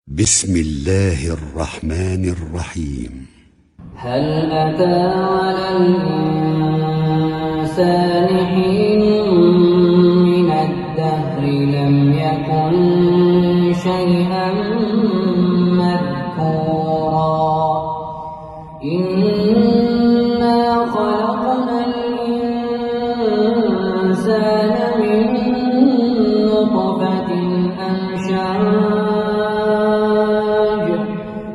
بسم الله الرحمن الرحيم. هل أتى على الإنسان حين من الدهر لم يكن شيئا مذكورا إنا خلقنا الإنسان من نطفة أمشاج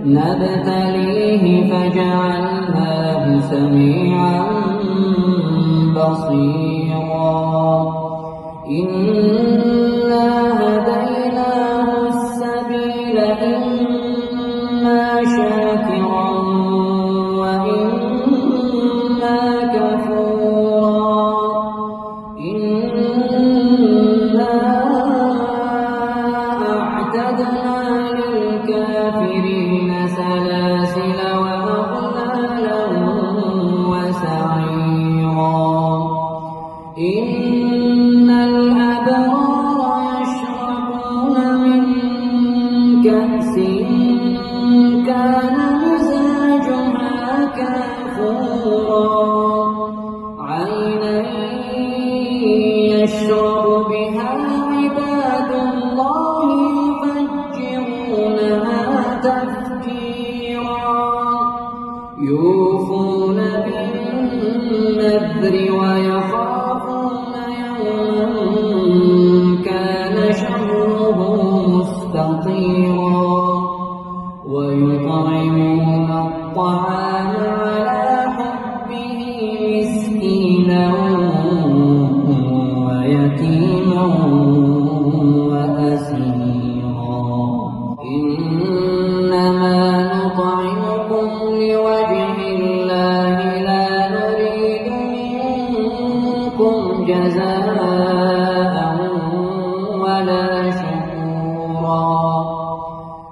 نبتليه فجعلناه سميعا بصيرا إنا هديناه السبيل إما شاكرا وإما كفورا إنا أعتدنا للكافرين سلاسل وأغلالا وسعيرا إن الأبرار يشربون من كأس كان مزاجها كافورا عينا يشرب بها عباد الله يفجرونها تفجيرا يوفون بالنذر ويخافون يوما كان شره مستطيرا ويطعمون الطعام على حبه مسكينا ويتيما وأسيرا إنما نطعمكم لوجه الله لا نريد منكم جزاء ولا شكورا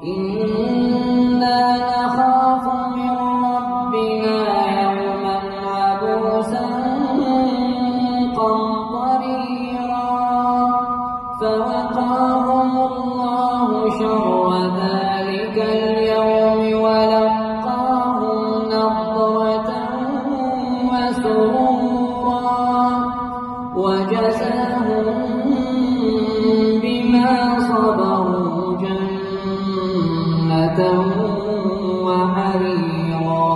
إنا نخاف من ربنا يوما عبوسا قمطريرا فوقاهم الله شر ذلك اليوم ولقاهم نضرة وسرورا وجزاهم بما صبروا جنة وحريرا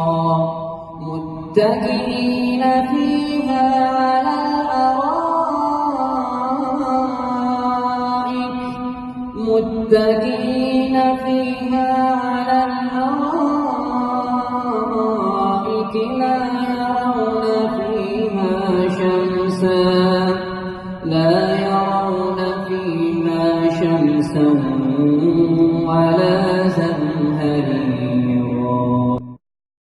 متكئين فيها على الأرائك متكئين فيها على الأرائك لا يرون فيها شمسا ولا زمهريرا